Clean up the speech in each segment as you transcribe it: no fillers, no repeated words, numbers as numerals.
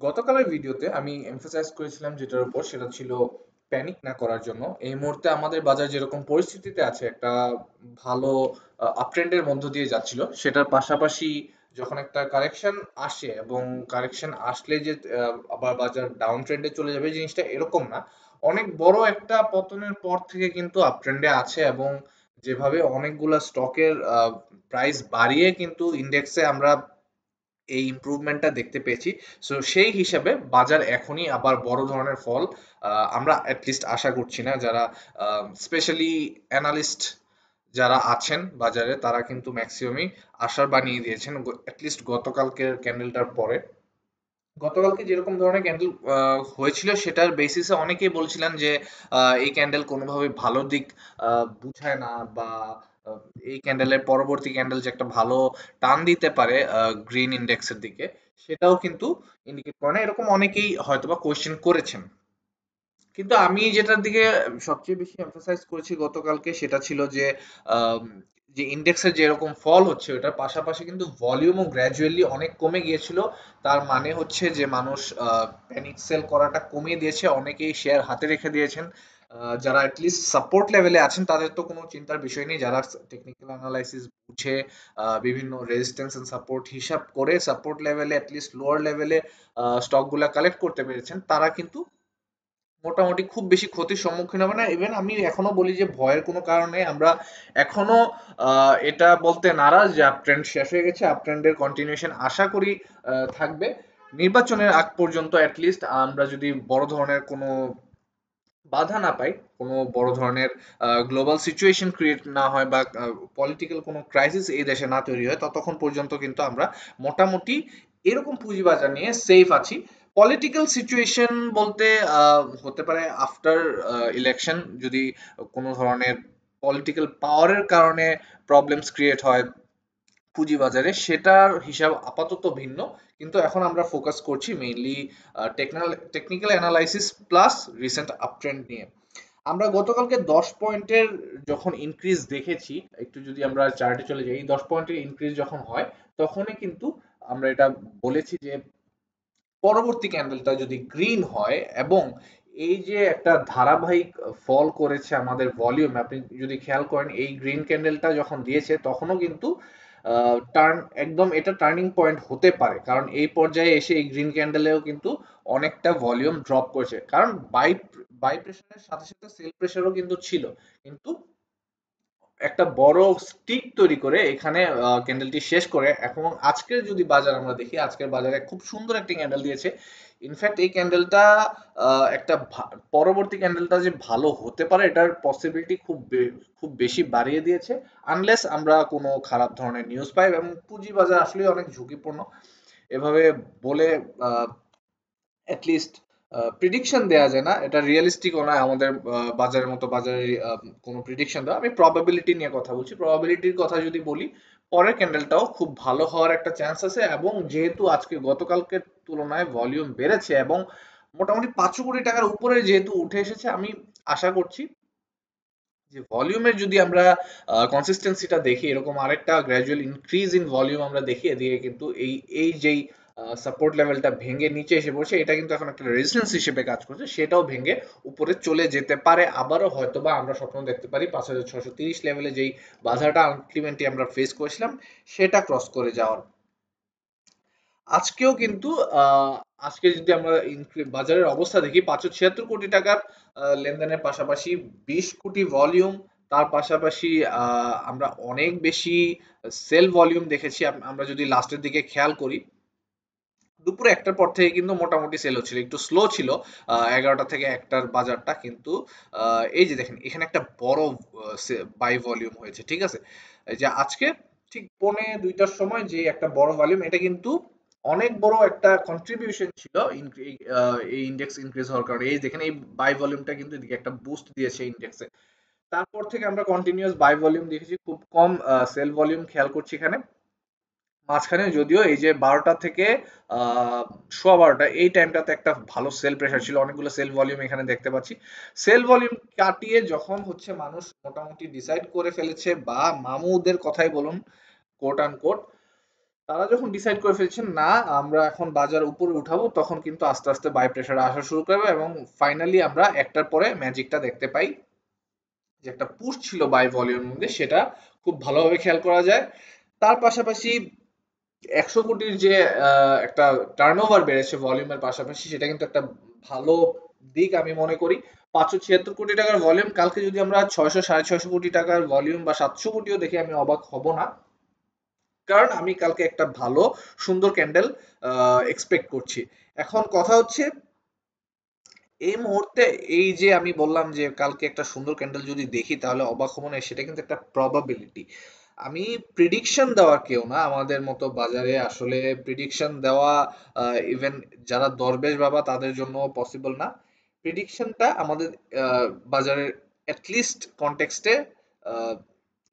গতকালের ভিডিওতে আমি এমফাসাইজ করেছিলাম যেটার উপর সেটা ছিল প্যানিক না করার জন্য। এই মুহূর্তে আমাদের বাজার যেরকম পরিস্থিতিতে আছে একটা ভালো আপট্রেন্ডের মধ্য দিয়ে যাচ্ছিল, সেটার পাশাপাশি যখন একটা কারেকশন আসে এবং কারেকশন আসলে যে আবার বাজার ডাউন ট্রেন্ডে চলে যাবে জিনিসটা এরকম না। অনেক বড় একটা পতনের পর থেকে কিন্তু আপট্রেন্ডে আছে এবং যেভাবে অনেকগুলা স্টকের প্রাইস বাড়িয়ে কিন্তু ইন্ডেক্সে আমরা এই ইমপ্রুভমেন্টটা দেখতে পেয়েছি। সো সেই হিসাবে বাজার এখনই আবার বড় ধরনের ফল আমরা অ্যাটলিস্ট আশা করছি না। যারা স্পেশালি অ্যানালিস্ট যারা আছেন বাজারে তারা কিন্তু ম্যাক্সিমামই আশার বানিয়ে দিয়েছেন অ্যাটলিস্ট গতকালকের ক্যান্ডেলটার পরে। গতকালকে যেরকম ধরনের ক্যান্ডেল হয়েছিল সেটার বেসিসে অনেকেই বলছিলেন যে এই ক্যান্ডেল কোনোভাবে ভালো দিক বুঝায় না, বা আহ, এই ক্যান্ডেলের পরবর্তী ক্যান্ডেল যে একটা ভালো টান দিতে পারে গ্রিন ইন্ডেক্সের দিকে, সেটাও কিন্তু ইন্ডিকেট করে না, এরকম অনেকেই হয়তোবা কোয়েশ্চেন করেছেন। কিন্তু আমি যেটার দিকে সবচেয়ে বেশি এমফাসাইজ করেছি গতকালকে সেটা ছিল যে আম, যে ইন্ডেক্সের যে এরকম ফল হচ্ছে ওটার পাশাপাশি কিন্তু ভলিউমও গ্র্যাজুয়ালি অনেক কমে গিয়েছিল। তার মানে হচ্ছে যে মানুষ প্যানিক সেল করাটা কমিয়ে দিয়েছে, অনেকেই শেয়ার হাতে রেখে দিয়েছেন। যারা অ্যাটলিস্ট সাপোর্ট লেভেলে আছেন তাদের তো কোনো চিন্তার বিষয় নেই, যারা টেকনিক্যাল অ্যানালাইসিস বুঝে বিভিন্ন রেজিস্ট্যান্স এন্ড সাপোর্ট হিসাব করে সাপোর্ট লেভেলে অ্যাটলিস্ট লোয়ার লেভেলে স্টকগুলা কালেক্ট করতে পেরেছেন, তারা কিন্তু মোটামুটি খুব বেশি ক্ষতির সম্মুখীন হবে না। ইভেন আমি এখনো বলি যে ভয়ের কোনো কারণে আমরা এখনো এটা বলতে নারাজ যে আপ ট্রেন্ড শেষ হয়ে গেছে, আপ ট্রেন্ডের কন্টিনিউশন আশা করি থাকবে নির্বাচনের আগ পর্যন্ত। অ্যাটলিস্ট আমরা যদি বড় ধরনের কোনো বাধা না পাই, কোনো বড় ধরনের গ্লোবাল সিচুয়েশন ক্রিয়েট না হয়, বা পলিটিক্যাল কোনো ক্রাইসিস এই দেশে না তৈরি হয়, ততক্ষণ পর্যন্ত কিন্তু আমরা মোটামুটি এরকম পুঁজিবাজার নিয়ে সেফ আছি। পলিটিক্যাল সিচুয়েশন বলতে হতে পারে আফটার ইলেকশন যদি কোনো ধরনের পলিটিক্যাল পাওয়ারের কারণে প্রবলেমস ক্রিয়েট হয় পুঁজিবাজারে, সেটার হিসাব আপাতত ভিন্ন। কিন্তু এখন আমরা ফোকাস করছি mainly technical analysis plus recent uptrend নিয়ে। আমরা গতকালকে 10 পয়েন্টের যখন ইনক্রিজ দেখেছি, একটু যদি আমরা চার্টে চলে যাই, এই 10 পয়েন্টের ইনক্রিজ যখন হয় তখনই কিন্তু আমরা এটা বলেছি যে পরবর্তী ক্যান্ডেলটা যদি গ্রিন হয় এবং এই যে একটা ধারাবাহিক ফল করেছে আমাদের ভলিউম, আপনি যদি খেয়াল করেন এই গ্রিন ক্যান্ডেলটা যখন দিয়েছে তখনও কিন্তু টার্ন একদম এটা টার্নিং পয়েন্ট হতে পারে, কারণ এই পর্যায়ে এসে এই গ্রিন ক্যান্ডেলেও কিন্তু অনেকটা ভলিউম ড্রপ করেছে, কারণ বাই বাই প্রেশারের সাথে সাথে সেল প্রেশারও কিন্তু ছিল। কিন্তু একটা বড় স্টিক তৈরি করে এখানে ক্যান্ডেলটি শেষ করে, এখন আজকের যদি বাজার আমরা দেখি, আজকের বাজারে খুব সুন্দর একটি ক্যান্ডেল দিয়েছে। ইনফ্যাক্ট এই ক্যান্ডেলটা একটা পরবর্তী ক্যান্ডেলটা যে ভালো হতে পারে এটার পসিবিলিটি খুব বেশি বাড়িয়ে দিয়েছে, আনলেস আমরা কোনো খারাপ ধরনের নিউজ পাই। এবং পুঁজি বাজার আসলে অনেক ঝুঁকিপূর্ণ, এভাবে বলে অ্যাটলিস্ট প্রিডিকশন দেওয়া যায় না, এটা রিয়েলিস্টিকও নয় আমাদের বাজারের মতো বাজারে কোনো প্রিডিকশন দেওয়া। আমি প্রবাবিলিটি নিয়ে কথা বলছি, প্রবাবিলিটির কথা যদি বলি পরের ক্যান্ডেলটাও খুব ভালো হওয়ার একটা চান্স আছে। এবং যেহেতু আজকে গতকালকের তুলনায় ভলিউম বেড়েছে এবং মোটামুটি 500 কোটি টাকার উপরে যেহেতু উঠে এসেছে, আমি আশা করছি যে ভলিউমের যদি আমরা কনসিস্টেন্সিটা দেখি, এরকম আরেকটা গ্র্যাজুয়াল ইনক্রিজ ইন ভলিউম আমরা দেখি, এদিকে কিন্তু এই এই যেই সাপোর্ট লেভেলটা ভেঙে নিচে এসে পড়ছে এটা কিন্তু এখন একটা রেজিস্ট্যান্স হিসেবে কাজ করছে, সেটাও ভেঙে উপরে চলে যেতে পারে আবারও, হয়তোবা আমরা স্বপ্ন দেখতে পারি 5,630 লেভেলে যেই বাধাটা আলটিমেটলি আমরা ফেস করেছিলাম সেটা ক্রস করে যাওয়ার। আজকেও কিন্তু আহ, আজকে যদি আমরা বাজারের অবস্থা দেখি 576 কোটি টাকার লেনদেনের পাশাপাশি 20 কোটি ভলিউম, তার পাশাপাশি আমরা অনেক বেশি সেল ভলিউম দেখেছি। আমরা যদি লাস্টের দিকে খেয়াল করি দুপুরে একটার পর থেকে কিন্তু মোটামুটি সেল হচ্ছিল, একটু স্লো ছিল 11টা থেকে একটার বাজারটা, কিন্তু এই যে দেখেন এখানে একটা বড় বাই ভলিউম হয়েছে, ঠিক আছে। এই যে আজকে ঠিক পৌনে 2টার সময় যে একটা বড় ভলিউম, এটা কিন্তু অনেক বড় একটা কন্ট্রিবিউশন ছিল এই ইন্ডেক্স ইনক্রিজ হওয়ার কারণে। এই দেখেন এই বাই ভলিউমটা কিন্তু এদিকে একটা বুস্ট দিয়েছে ইন্ডেক্সে। তারপর থেকে আমরা কন্টিনিউয়াস বাই ভলিউম দেখেছি, খুব কম সেল ভলিউম খেয়াল করছি এখানে। মাঝখানে যদিও এই যে 12টা থেকে সোয়া 12টা এই টাইমটাতে একটা ভালো সেল প্রেশার ছিল, অনেকগুলো সেল ভলিউম এখানে দেখতে পাচ্ছি। সেল ভলিউম কাটিয়ে যখন হচ্ছে মানুষ মোটামুটি ডিসাইড করে ফেলেছে, বা মামুদের কথাই বলুন কোট আনকোট, তারা যখন ডিসাইড করে ফেলছেন না আমরা এখন বাজার উপরে উঠাবো, তখন কিন্তু আস্তে আস্তে বাই প্রেশার আসা শুরু করবে এবং ফাইনালি আমরা একটার পরে ম্যাজিকটা দেখতে পাই, যে একটা পুশ ছিল বাই ভলিউমের মধ্যে, সেটা খুব ভালোভাবে খেয়াল করা যায়। তার পাশাপাশি 100 কোটির যে একটা টার্নওভার বেড়েছে ভলিউমের পাশাপাশি, সেটা কিন্তু একটা ভালো দিক আমি মনে করি। 576 কোটি টাকার ভলিউম, কালকে যদি আমরা 600 সাড়ে 600 কোটি টাকার ভলিউম বা 700 কোটিও দেখে আমি অবাক হব না, কারণ আমি কালকে একটা ভালো সুন্দর ক্যান্ডেল এক্সপেক্ট করছি। এখন কথা হচ্ছে এই মুহূর্তে, এই যে আমি বললাম যে কালকে একটা সুন্দর ক্যান্ডেল যদি দেখি তাহলে অবাক হবো না, সেটা কিন্তু একটা প্রবাবিলিটি। আমি প্রিডিকশন দেওয়ার কেউ না, আমাদের মতো বাজারে আসলে প্রিডিকশন দেওয়া ইভেন যারা দরবেশ বাবা তাদের জন্য পসিবল না। প্রিডিকশনটা আমাদের বাজারের অ্যাটলিস্ট কনটেক্সটে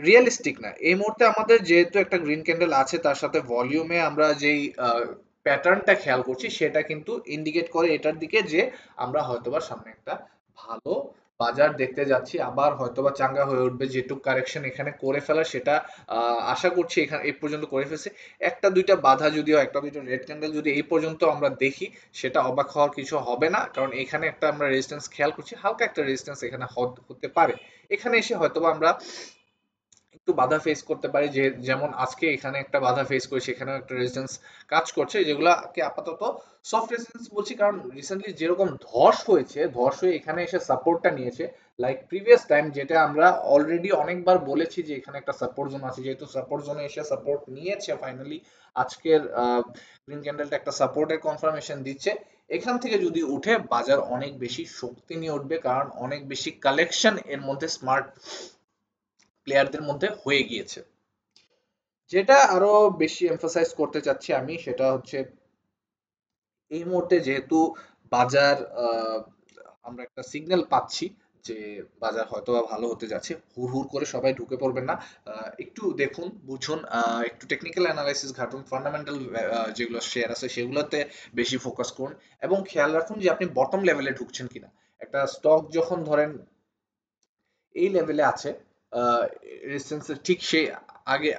রিয়েলিস্টিক না এই মুহূর্তে। আমাদের যেহেতু একটা গ্রিন ক্যান্ডেল আছে, তার সাথে ভলিউমে আমরা যেই প্যাটার্নটা খেয়াল করছি সেটা কিন্তু ইন্ডিকেট করে এটার দিকে যে আমরা হয়তোবা সামনে একটা ভালো বাজার দেখতে যাচ্ছি, আবার হয়তোবা চাঙ্গা হয়ে উঠবে। যেটুক কারেকশন এখানে করে ফেলা সেটা আশা করছি এখানে এই পর্যন্ত করে ফেলছে। একটা দুইটা বাধা যদিও, একটা দুইটা রেড ক্যান্ডেল যদি এই পর্যন্ত আমরা দেখি, সেটা অবাক হওয়ার কিছু হবে না, কারণ এখানে একটা আমরা রেজিস্ট্যান্স খেয়াল করছি, হালকা একটা রেজিস্ট্যান্স এখানে হতে পারে। এখানে এসে হয়তোবা আমরা একটু বাধা ফেস করতে পারি, যে যেমন আজকে এখানে একটা বাধা ফেস করেছি, এখানেও একটা রেজিস্ট্যান্স কাজ করছে, যেগুলাকে আপাতত সফট রেজিস্ট্যান্স বলছি, কারণ রিসেন্টলি যেরকম ধস হয়েছে, ধস হয়ে এখানে এসে সাপোর্টটা নিয়েছে লাইক প্রিভিয়াস টাইম, যেটা আমরা অলরেডি অনেকবার বলেছি যে এখানে একটা সাপোর্ট জোন আছে, যেহেতু সাপোর্ট জোনে এসে সাপোর্ট নিয়েছে ফাইনালি, আজকের গ্রিন ক্যান্ডেলটা একটা সাপোর্টের কনফার্মেশন দিচ্ছে। এখান থেকে যদি উঠে বাজার অনেক বেশি শক্তি নিয়ে উঠবে, কারণ অনেক বেশি কালেকশন এর মধ্যে স্মার্ট প্লেয়ারদের মধ্যে হয়ে গিয়েছে। যেটা আরো বেশি এমফাসাইজ করতে চাচ্ছি আমি, সেটা হচ্ছে এই মুহূর্তে যেহেতু বাজার আমরা একটা সিগন্যাল পাচ্ছি যে বাজার হয়তোবা ভালো হতে যাচ্ছে, হুড় করে সবাই ঢুকে পড়বেন না। একটু দেখুন, বুঝুন, একটু টেকনিক্যাল অ্যানালাইসিস ঘাটুন, ফান্ডামেন্টাল যেগুলো শেয়ার আছে সেগুলোতে বেশি ফোকাস করুন, এবং খেয়াল রাখুন যে আপনি বটম লেভেলে ঢুকছেন কিনা। একটা স্টক যখন ধরেন এই লেভেলে আছে, রেজিস্ট্যান্সের ঠিক সেই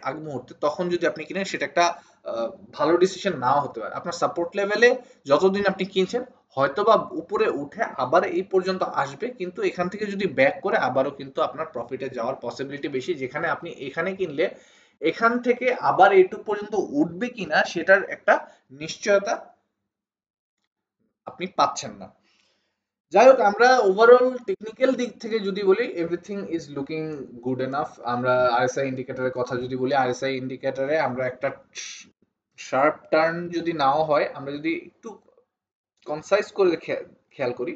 আগ মুহূর্তে, তখন যদি আপনি কিনেন সেটা একটা আহ, ভালো ডিসিশন নাও হতে পারে। আপনার সাপোর্ট লেভেলে যতদিন আপনি কিনছেন, হয়তোবা উপরে উঠে আবার এই পর্যন্ত আসবে, কিন্তু এখান থেকে যদি ব্যাক করে আবারও কিন্তু আপনার প্রফিটে যাওয়ার পসিবিলিটি বেশি, যেখানে আপনি এখানে কিনলে এখান থেকে আবার এইটুক পর্যন্ত উঠবে কিনা সেটার একটা নিশ্চয়তা আপনি পাচ্ছেন না। যাই হোক, আমরা ওভারঅল টেকনিক্যাল দিক থেকে যদি বলি, everything is looking good enough. আমরা আরএসআই ইন্ডিকেটরের কথা যদি বলি, আরএসআই ইন্ডিকেটরে আমরা একটা শার্প টার্ন যদি নাও হয়, আমরা যদি একটু কনসাইজ করে খেয়াল করি,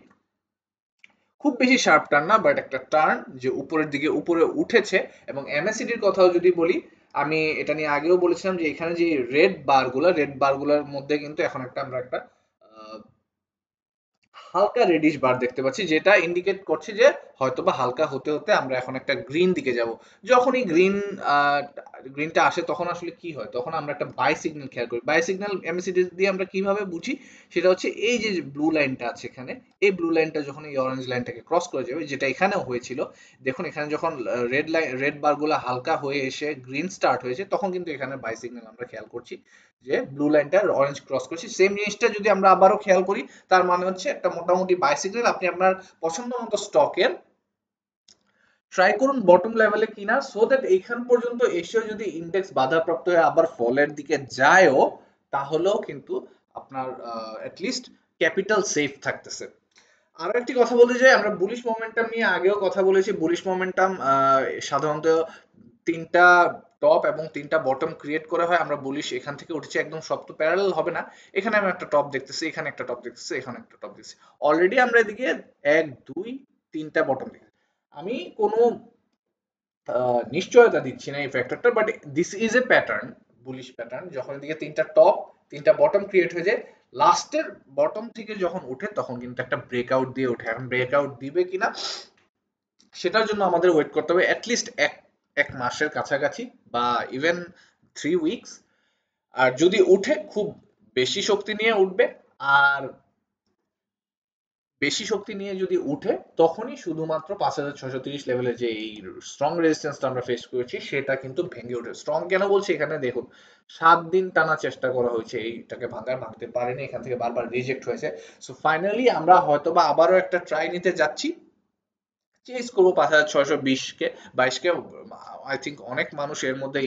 খুব বেশি শার্প টার্ন না, বাট একটা টার্ন যে উপরের দিকে উপরে উঠেছে। এবং এমএসিডির কথাও যদি বলি, আমি এটা নিয়ে আগেও বলেছিলাম যে এখানে যে রেড বারগুলোর মধ্যে কিন্তু এখন একটা আমরা একটা হালকা রেডিশ বার দেখতে পাচ্ছি, যেটা ইন্ডিকেট করছে যে হয়তোবা হালকা হতে হতে আমরা এখন একটা গ্রিন দিকে যাব। যখনই গ্রিনটা আসে তখন আসলে কি হয়, তখন আমরা একটা বাই সিগন্যাল খেয়াল করি। বাই সিগন্যাল এমএসিডি দিয়ে আমরা কিভাবে বুঝি, সেটা হচ্ছে এই যে ব্লু লাইনটা আছে এখানে, এই ব্লু লাইনটা যখন এই অরেঞ্জ লাইনটাকে ক্রস করে যাবে, যেটা এখানেও হয়েছিল। দেখুন এখানে যখন রেড বারগুলো হালকা হয়ে এসে গ্রিন স্টার্ট হয়েছে, তখন কিন্তু এখানে বাই সিগন্যাল আমরা খেয়াল করছি, যে ব্লু লাইনটা অরেঞ্জ ক্রস করছি। সেম জিনিসটা যদি আমরা আবারও খেয়াল করি, তার মানে হচ্ছে একটা মোটামুটি বাই সিগন্যাল। আপনি আপনার পছন্দ মতো স্টকের ট্রাই করুন বটম লেভেলে কিনা, সো দ্যাট এইখান পর্যন্ত এসেও যদি ইন্ডেক্স বাধাপ্রাপ্ত হয়ে আবার ফলের দিকে যায়ও, তাহলেও কিন্তু আপনার অ্যাটলিস্ট ক্যাপিটাল সেফ থাকতেছে। আরো একটি কথা বলতে চাই, আমরা বুলিশ মোমেন্টাম নিয়ে আগেও কথা বলেছি। বুলিশ মোমেন্টাম সাধারণত তিনটা টপ এবং তিনটা বটম ক্রিয়েট করা হয়। আমরা বুলিশ এখান থেকে উঠেছি, একদম সব তো প্যারালাল হবে না। এখানে আমি একটা টপ দেখতেছি, এখানে একটা টপ দেখতেছি, এখানে একটা টপ দেখতেছি। অলরেডি আমরা এদিকে এক দুই তিনটা বটম দেখতেছি। আমি কোনো নিশ্চয়তা দিচ্ছি না এই ফ্যাক্টরটা, but this is a pattern, bullish pattern. যখন এদিকে তিনটা টপ তিনটা বটম ক্রিয়েট হয়ে যায়, লাস্টের বটম থেকে যখন উঠে তখন কিন্তু একটা ব্রেকআউট দিয়ে ওঠে। এখন ব্রেকআউট দিবে কিনা সেটার জন্য আমাদের ওয়েট করতে হবে অ্যাটলিস্ট এক এক মাসের কাছাকাছি, বা ইভেন 3 উইকস। আর যদি উঠে খুব বেশি শক্তি নিয়ে উঠবে, আর বেশি শক্তি নিয়ে যদি উঠে তখনই শুধুমাত্র 5630 লেভেলের যে এই স্ট্রং রেজিস্ট্যান্সটা আমরা ফেস করেছি সেটা কিন্তু ভেঙে ওঠে। স্ট্রং কেন বলছি, এখানে দেখুন 7 দিন টানা চেষ্টা করা হয়েছে এইটাকে ভাঙার, ভাঙতে পারেনি, এখান থেকে বারবার রিজেক্ট হয়েছে। সো ফাইনালি আমরা হয়তোবা আবারও একটা ট্রাই নিতে যাচ্ছি, চেস করবো 5620 কে, 22 কে। আই থিঙ্ক অনেক মানুষ এর মধ্যে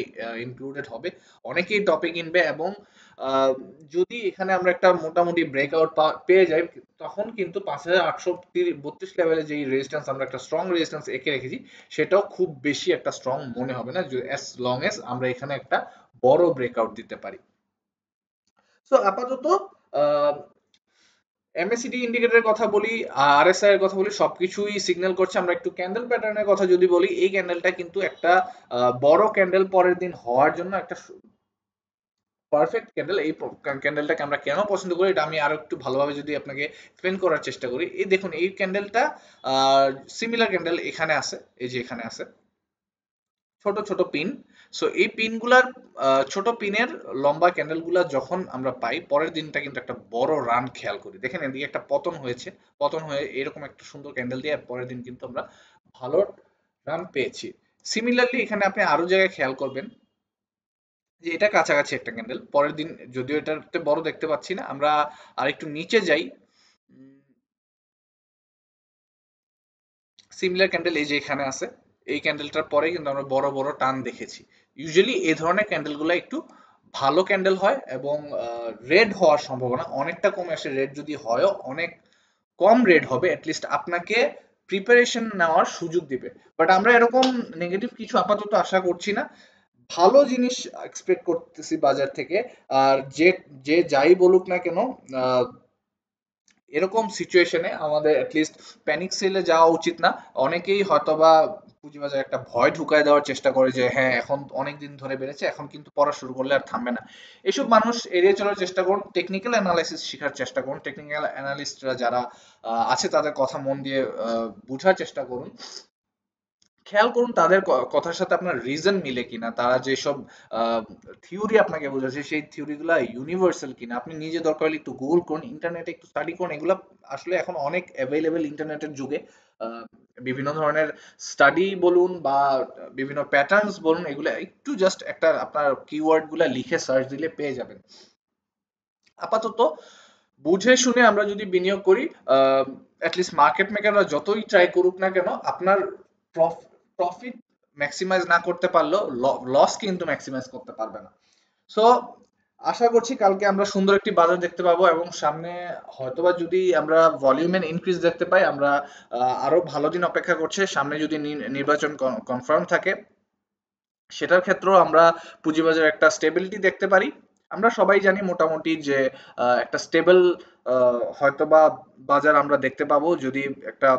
ইনক্লুডেড হবে, অনেকেই টপে কিনবে, এবং আহ, যদি এখানে আমরা একটা মোটামুটি ব্রেকআউট পেয়ে যাই, তখন কিন্তু 5832 লেভেলে যে রেজিস্ট্যান্স আমরা একটা স্ট্রং রেজিস্ট্যান্স এঁকে রেখেছি, সেটাও খুব বেশি একটা স্ট্রং মনে হবে না, অ্যাজ লং এস আমরা এখানে একটা বড় ব্রেকআউট দিতে পারি। সো আপাতত এমএসিডি ইন্ডিকেটরের কথা বলি, আরএসআই এর কথা বলি, সবকিছুই সিগন্যাল করছে। আমরা একটু ক্যান্ডেল প্যাটার্নের কথা যদি বলি, এই ক্যান্ডেলটা কিন্তু একটা বড় ক্যান্ডেল পরের দিন হওয়ার জন্য একটা পারফেক্ট ক্যান্ডেল। এই ক্যান্ডেলটাকে আমরা কেন পছন্দ করি এটা আমি আরো একটু ভালোভাবে যদি আপনাকে এক্সপ্লেন করার চেষ্টা করি। এই দেখুন, এই ক্যান্ডেলটা সিমিলার ক্যান্ডেল এখানে আছে, এই যে এখানে আছে ছোট ছোট পিন। সো এই পিনগুলার ছোট পিনের লম্বা ক্যান্ডেলগুলা যখন আমরা পাই, পরের দিনটা কিন্তু একটা বড় রান খেয়াল করি। দেখেন এদিকে একটা পতন হয়েছে, পতন হয়ে এরকম একটা সুন্দর ক্যান্ডেল দিয়ে পরের দিন কিন্তু আমরা ভালো রান পেয়েছি। সিমিলারলি এখানে আপনি আরো জায়গায় খেয়াল করবেন যে এটা কাছাকাছি একটা ক্যান্ডেল, পরের দিন যদিও এটাতে বড় দেখতে পাচ্ছি না, আমরা আরেকটু নিচে যাই, সিমিলার ক্যান্ডেল এই যে এখানে আছে, এই ক্যান্ডেলটার পরে কিন্তু আমরা বড় বড় টান দেখেছি। ইউজুয়ালি এই ধরনের ক্যান্ডেলগুলো একটু ভালো ক্যান্ডেল হয়, এবং রেড হওয়ার সম্ভাবনা অনেকটা কমে আসে। রেড যদি হয়ও অনেক কম রেড হবে, অ্যাটলিস্ট আপনাকে প্রিপারেশন নেওয়ার সুযোগ দিবে। বাট আমরা এরকম নেগেটিভ কিছু আপাতত আশা করছি না, ভালো জিনিস এক্সপেক্ট করতেছি বাজার থেকে। আর যে যে যাই বলুক না কেন, এরকম সিচুয়েশনে আমাদের অ্যাটলিস্ট প্যানিক সেলে যাওয়া উচিত না। অনেকেই হয়তোবা পুঁজিবাজারে একটা ভয় ঢুকায় দেওয়ার চেষ্টা করে যে হ্যাঁ এখন অনেক দিন ধরে বেড়েছে, এখন কিন্তু পড়া শুরু করলে আর থামবে না। এসব মানুষ এড়িয়ে চলার চেষ্টা করুন, টেকনিক্যাল অ্যানালাইসিস শেখার চেষ্টা করুন, টেকনিক্যাল অ্যানালিস্টরা যারা আছে তাদের কথা মন দিয়ে বোঝার চেষ্টা করুন। খেয়াল করুন তাদের কথার সাথে আপনার রিজন মিলে কিনা, তারা যেসব থিওরি আপনাকে বোঝাচ্ছে সেই থিওরিগুলো ইউনিভার্সাল কিনা। আপনি নিজে দরকার হলে একটু গুগল করুন, ইন্টারনেটে একটু স্টাডি করুন, এগুলো আসলে এখন অনেক অ্যাভেলেবেল ইন্টারনেটের যুগে। বিভিন্ন ধরনের স্টাডি বলুন বা বিভিন্ন প্যাটার্নস বলুন, এগুলো একটু জাস্ট একটা আপনার কিওয়ার্ড গুলা লিখে সার্চ দিলে পেয়ে যাবেন। আপাতত বুঝে শুনে আমরা যদি বিনিয়োগ করি, অ্যাটলিস্ট মার্কেট মেকাররা যতই ট্রাই করুক না কেন, আপনার প্রফিট ম্যাক্সিমাইজ না করতে পারলেও লস কিন্তু ম্যাক্সিমাইজ করতে পারবে না। সো আশা করছি কালকে আমরা সুন্দর একটি বাজার দেখতে পাবো, এবং সামনে হয়তোবা যদি আমরা ভলিউমের ইনক্রিজ দেখতে পাই, আমরা আরো ভালো দিন অপেক্ষা করছে সামনে। যদি নির্বাচন কনফার্ম থাকে, সেটার ক্ষেত্রেও আমরা পুঁজিবাজারে একটা স্টেবিলিটি দেখতে পারি। আমরা সবাই জানি মোটামুটি যে একটা স্টেবল হয়তোবা বাজার আমরা দেখতে পাবো যদি একটা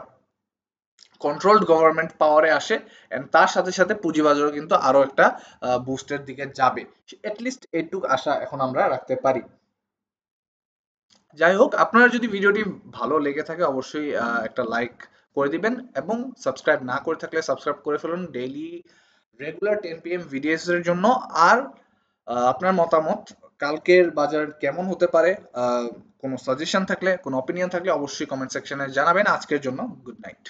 কন্ট্রোলড গভর্নমেন্ট পাওয়ারে আসে, এন্ড তার সাথে সাথে পুঁজিবাজারও কিন্তু আরো একটা বুস্টের দিকে যাবে। এটলিস্ট এইটুকু আশা এখন আমরা রাখতে পারি। যাই হোক, আপনার যদি ভিডিওটি ভালো লেগে থাকে অবশ্যই একটা লাইক করে দিবেন, এবং সাবস্ক্রাইব না করে থাকলে সাবস্ক্রাইব করে ফেলুন ডেইলি রেগুলার 10 PM ভিডিওস এর জন্য। আর আপনার মতামত, কালকের বাজার কেমন হতে পারে, কোনো সাজেশন থাকলে, কোনো অপিনিয়ন থাকলে অবশ্যই কমেন্ট সেকশনে জানাবেন। আজকের জন্য গুড নাইট।